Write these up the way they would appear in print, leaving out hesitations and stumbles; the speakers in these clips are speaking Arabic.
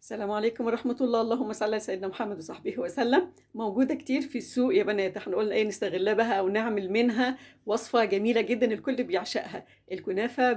السلام عليكم ورحمة الله، اللهم صل على سيدنا محمد وصحبه وسلم. موجودة كتير في السوق يا بنات، احنا قلنا ايه نستغلها بها او نعمل منها وصفة جميلة جدا الكل بيعشقها. الكنافة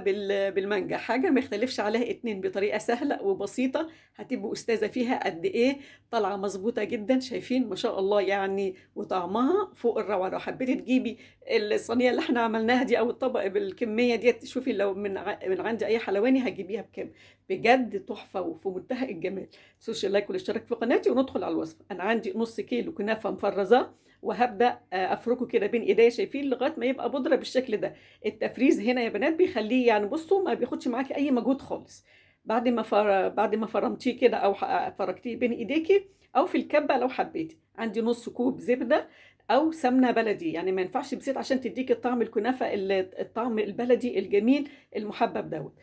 بالمانجا حاجة ما يختلفش عليها اتنين، بطريقة سهلة وبسيطة. هتبقوا أستاذة فيها قد ايه. طالعة مظبوطة جدا، شايفين ما شاء الله يعني، وطعمها فوق الروعة. لو حبيتي تجيبي الصينية اللي احنا عملناها دي او الطبق بالكمية ديت، شوفي لو من عند اي حلواني هتجيبيها بكام. بجد تحفة وفي منتهى الجمال. تنسوش اللايك والاشتراك في قناتي وندخل على الوصفة. انا عندي نص كيلو كنافة مفرزة، وهبدأ افركه كده بين ايديا، شايفين لغاية ما يبقى بودرة بالشكل ده. التفريز هنا يا بنات بيخليه يعني بصوا ما بياخدش معاكي اي مجهود خالص. بعد ما فرمتيه كده او فركتيه بين ايديكي او في الكبة لو حبيتي. عندي نص كوب زبدة او سمنة بلدي، يعني ما ينفعش بزيت عشان تديكي الطعم الكنافة الطعم البلدي الجميل المحبب دوت.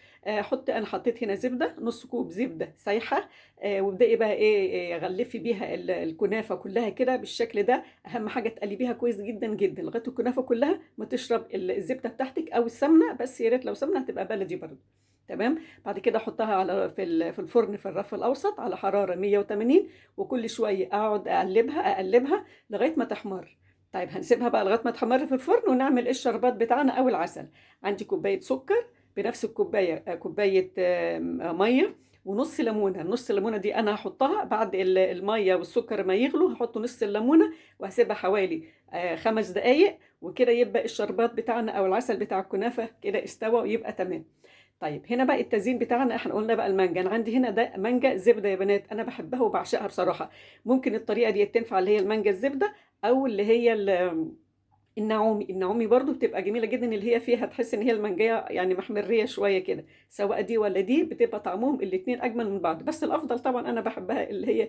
انا حطيت هنا زبده، نص كوب زبده سايحه. وابدأي بقى ايه غلفي بيها الكنافه كلها كده بالشكل ده. اهم حاجه تقلبيها كويس جدا جدا لغايه الكنافه كلها ما تشرب الزبده بتاعتك او السمنه، بس يا ريت لو سمنه هتبقى بلدي برضه. تمام. بعد كده احطها في الفرن في الرف الاوسط على حراره 180، وكل شويه اقعد اقلبها لغايه ما تحمر. طيب هنسيبها بقى لغايه ما تحمر في الفرن، ونعمل ايه الشربات بتاعنا او العسل. عندي كوبايه سكر بنفس الكوبايه، كوبايه ميه، ونص ليمونه. النص الليمونه دي انا هحطها بعد الميه والسكر ما يغلوا، هحط نص الليمونه وهسيبها حوالي 5 دقايق، وكده يبقى الشربات بتاعنا او العسل بتاع الكنافه كده استوى ويبقى تمام. طيب هنا بقى التزيين بتاعنا، احنا قلنا بقى المانجا. انا عندي هنا ده مانجا زبده يا بنات، انا بحبها وبعشقها بصراحه. ممكن الطريقه دي تنفع اللي هي المانجا الزبده، او اللي هي النعومي برضو بتبقى جميله جدا، اللي هي فيها تحس ان هي المانجايه يعني محمريه شويه كده. سواء دي ولا دي بتبقى طعمهم الاتنين اجمل من بعض، بس الافضل طبعا انا بحبها اللي هي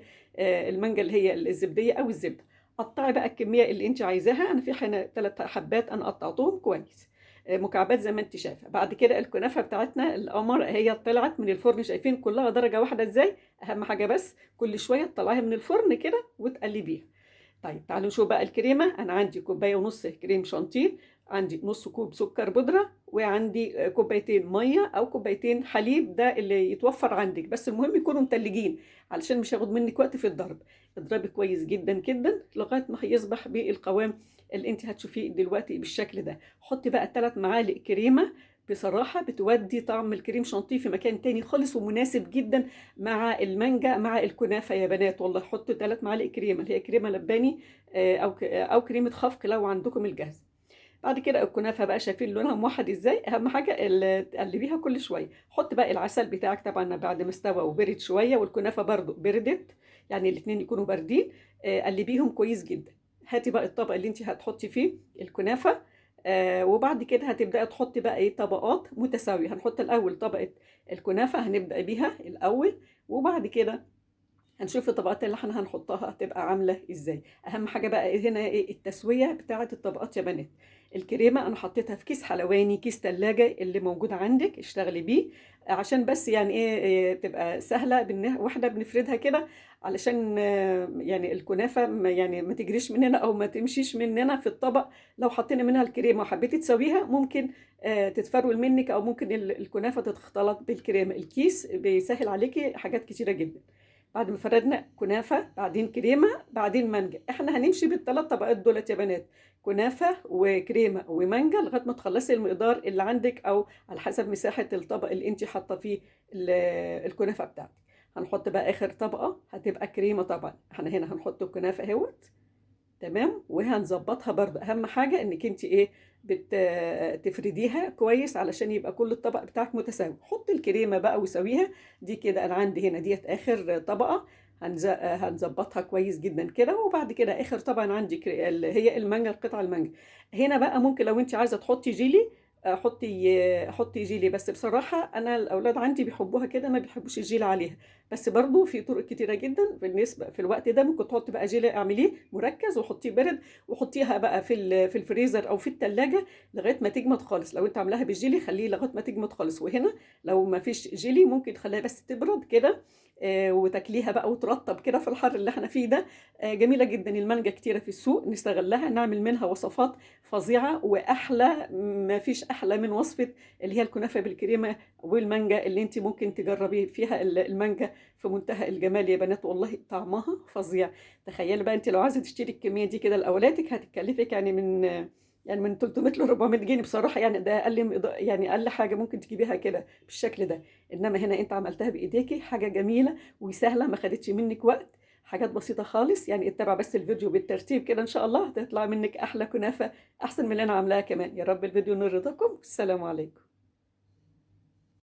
المانجا اللي هي الزبديه او الزبده. قطعي بقى الكميه اللي انت عايزاها. انا في هنا 3 حبات انا قطعتهم كويس، مكعبات زي ما انت شايفه. بعد كده الكنافه بتاعتنا القمر هي طلعت من الفرن، شايفين كلها درجه واحده ازاي. اهم حاجه بس كل شويه تطلعيها من الفرن كده وتقلبيها. طيب تعالوا نشوف بقى الكريمة. أنا عندي كوباية ونص كريم شانتيه، عندي نص كوب سكر بودرة، وعندي كوبايتين مية أو كوبايتين حليب، ده اللي يتوفر عندك، بس المهم يكونوا متلجين علشان مش هياخد منك وقت في الضرب. اضربي كويس جدا جدا لغاية ما هيصبح بالقوام اللي انت هتشوفيه دلوقتي بالشكل ده. حطي بقى 3 معالق كريمة. بصراحة بتودي طعم الكريم شانتيه في مكان تاني خالص، ومناسب جدا مع المانجا مع الكنافه يا بنات. والله حطوا 3 معالق كريمه اللي هي كريمه لباني، او كريمه خفق لو عندكم الجاهزه. بعد كده الكنافه بقى شايفين لونها موحد ازاي. اهم حاجه تقلبيها كل شويه. حط بقى العسل بتاعك طبعا بعد ما استوى وبرد شويه، والكنافه برضو بردت، يعني الاتنين يكونوا باردين. قلبيهم كويس جدا. هاتي بقى الطبق اللي انت هتحطي فيه الكنافه. وبعد كده هتبداي تحطي بقى ايه طبقات متساويه. هنحط الاول طبقه الكنافه، هنبدا بيها الاول، وبعد كده هنشوف الطبقات اللي احنا هنحطها هتبقى عامله ازاي. اهم حاجه بقى هنا ايه التسويه بتاعه الطبقات يا بنات. الكريمه انا حطيتها في كيس حلواني، كيس تلاجة اللي موجود عندك اشتغلي بيه، عشان بس يعني تبقى سهله واحده بنفردها كده، علشان يعني الكنافه يعني ما تجريش مننا او ما تمشيش مننا في الطبق. لو حطينا منها الكريمه وحبيتي تسويها ممكن تتفرول منك، او ممكن الكنافه تتختلط بالكريمه. الكيس بيسهل عليكي حاجات كتيره جدا. بعد ما فردنا كنافة بعدين كريمة بعدين مانجا، احنا هنمشي بالثلاث طبقات دولت يا بنات، كنافة وكريمة ومانجا لغاية ما تخلصي المقدار اللي عندك، او على حسب مساحة الطبق اللي انت حاطة فيه الكنافة بتاعتك. هنحط بقى اخر طبقة هتبقى كريمة. طبعا احنا هنا هنحط الكنافة اهوت، تمام، وهنظبطها برضه. اهم حاجه انك انت ايه تفرديها كويس علشان يبقى كل الطبق بتاعك متساوي. حطي الكريمه بقى وسويها. دي كده انا عندي هنا ديت اخر طبقه. هنظبطها كويس جدا كده. وبعد كده اخر طبعا عندي اللي هي المانجا، القطع المانجا. هنا بقى ممكن لو انت عايزه تحطي جيلي، حطي جيلي، بس بصراحه انا الاولاد عندي بيحبوها كده، ما بيحبوش الجيلي عليها. بس برضو في طرق كتيره جدا بالنسبه في الوقت ده. ممكن تحطي بقى جيلي، اعمليه مركز وحطيه برد، وحطيها بقى في الفريزر او في التلاجة لغايه ما تجمد خالص. لو انت عاملاها بالجيلي خليه لغايه ما تجمد خالص. وهنا لو ما فيش جيلي ممكن تخليها بس تبرد كده، وتاكليها بقى وترطب كده في الحر اللي احنا فيه ده. جميلة جدا. المانجا كتيرة في السوق، نستغلها نعمل منها وصفات فظيعة وأحلى. ما فيش أحلى من وصفة اللي هي الكنافة بالكريمة والمانجا، اللي انت ممكن تجربي فيها المانجا في منتهى الجمال يا بنات، والله طعمها فظيع. تخيلي بقى انت لو عايزة تشتري الكمية دي كده لأولادك هتكلفك يعني من 300 ل 400 جنيه بصراحة. يعني ده يعني أقل حاجة ممكن تجيبيها كده بالشكل ده. إنما هنا أنت عملتها بإيديكي، حاجة جميلة وسهلة، ما خدتش منك وقت، حاجات بسيطة خالص. يعني اتبع بس الفيديو بالترتيب كده إن شاء الله هتطلع منك أحلى كنافة، أحسن من اللي أنا عاملاها كمان. يا رب الفيديو ينال رضاكم. السلام عليكم.